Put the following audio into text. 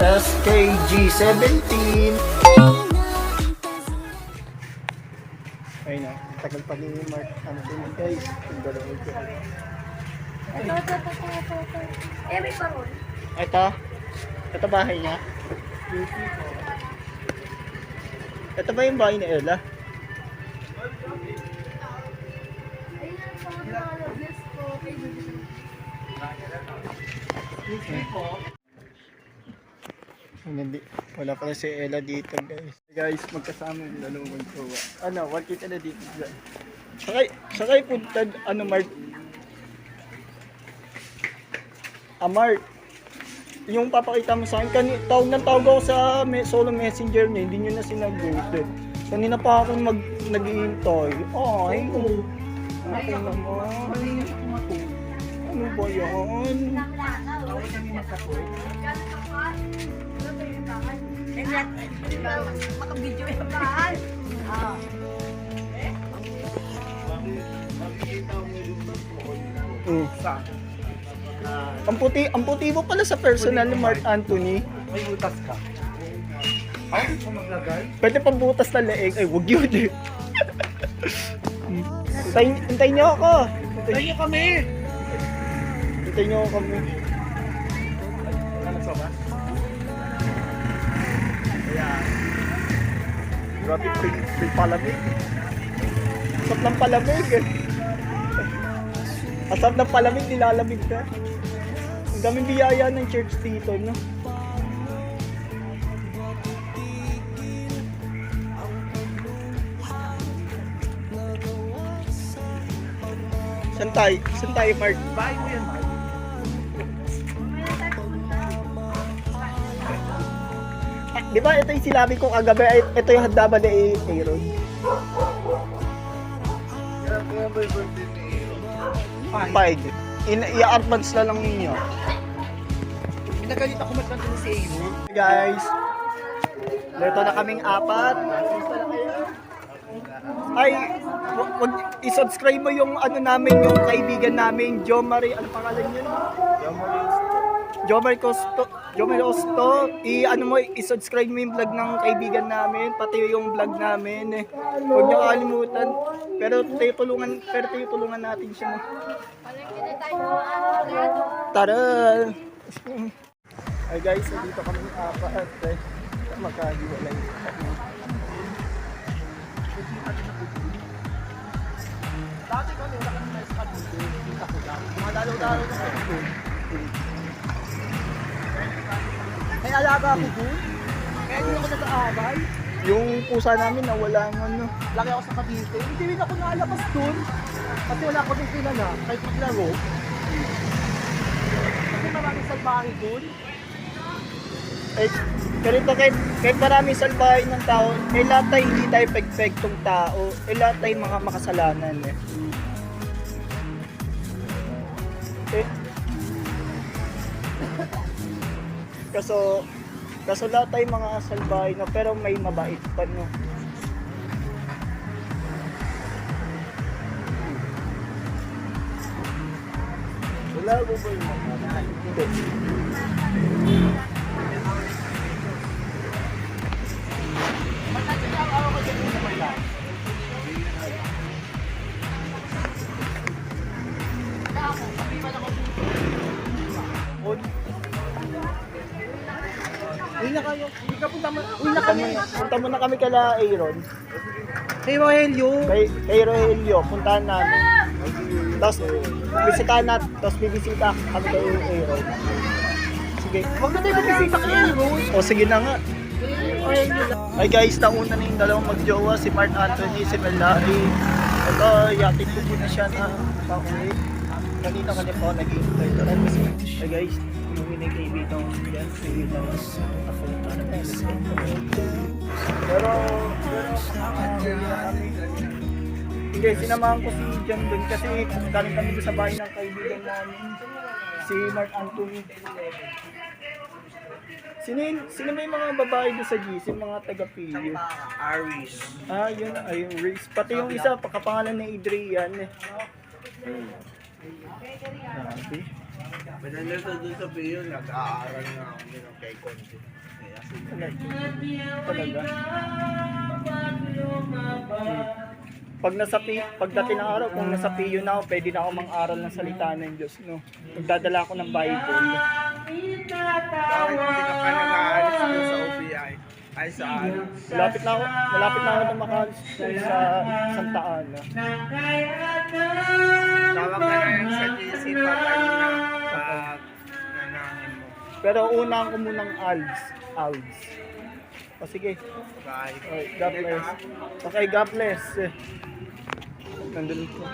SKG17. Ayun na, tagal pa ni Mark. Ano po yun guys? Yung dalawang ko. Ito. Eh, may parol. Ito? Ito bahay niya? Ito ba yung bahay ni Ella? Ayun ang mga bless ko. Hindi. Wala pala si Ella dito guys. Guys, magkasama yung dalawang jowa. Ano, work it na dito guys. Sakay punta, ano Mark? Mark, yung papakita mo sa akin, tawag ako sa solo messenger niya, hindi nyo na sinagot. Kanina pa ako nag-iintay. Ay, ako naman. Ano ba yan? Makabidyo yung bahan. Ang puti mo pala sa personal ni Mark Anthony. May butas ka. Ako ko maglagay. Pwede pang butas na leeg. Ay, wag yun eh. Hintayin niyo ako. Tayo kami! Hintayin niyo ako kami. Ano sa ba? Ayan. Grabe, free palamig. Asap ng palamig. Asap ng palamig, nilalamig ka. Ang daming biyaya ng church dito, no? Saan tayo, Mark? Bahay mo yan, Mark. Di ba ito yung sinabi ko kagabi, ito yung handa ni Aaron? Kaya ba yung birthday ni Aaron? 5. I-advance na lang ninyo. Pinagalit ako matanda ni si Aaron. Guys, dito na kaming 4. Ay, wag i-subscribe mo yung ano namin, yung kaibigan namin, Jomari, ano pangalan yun? Jomari Costo. I-ano mo, i-subscribe mo yung vlog ng kaibigan namin, pati yung vlog namin. Huwag niyo kalimutan. Pero tayo tulungan natin siya. Tara! Ay guys, dito kami 4. Magkahiwalay. Dati kami, wala kami na sa dito. Kita ko lang. Malalo-lalo na kami doon. May alaga ako doon. Kaya hindi ako nag-aabay. Yung pusa namin nawala ng ano. Laki ako sa Cavite. Hindi rin ako naalabas doon. Kasi wala ko din kilala. Kahit maglaro. Kasi maraming salbahe doon. Eh, pero ito kahit maraming salbahe ng tao, lahat tayo hindi tayo perfectong tao. Lahat tayo mga makasalanan eh. Kaso lahat tayo mga salbahe na pero may mabait pa no. Wala mo ba yung mga? Hindi. Magkakita ako ko dyan sa may lahat. Uy na kayo. Hindi ka punta muna kami kala Aaron. Hey Rogelio! Kay Rogelio, puntahan namin. Tapos bibisita kami kay Aaron. Sige. Huwag na tayo magbisita kay Aaron! O sige na nga. Ay guys, nauna na yung dalawang magjowa, si Mark Anthony, si Melari. Ito, yatin ko muna siya na pauwi. Kanina kanya po nag-iintay. Ay guys, yung kaibigan ko dyan, kaibigan ako. Pero hindi, sinamahan ko si Jan doon kasi galing kami doon sa bahay ng kaibigan namin, si Mark Anthony. Sino may mga babae doon sa GC, mga taga-Pilyo? Aris. Ah, yun, ay Reese. Pati yung isa, pakapangalan ni Adrian. Grabe. Pinanito doon sa Pio, nag-aaral nga ako ng kay Conte. Kaya Talaga. Pag pagdating ng araw, kung nasa PU na ako, pwede na ako mang-aral ng salita ng Diyos, no? Magdadala ako ng Bible. bakit hindi ka pa nag-aalis doon sa OPI? Ay sa ano? Malapit na ako na makaalis sa Santa Ana. Tawag ka na yan sa GC pag ano na, pag nanahin mo. Pero unahan ko munang ALS. O sige. Bye. Okay, God bless. Okay, God bless. Nandun po.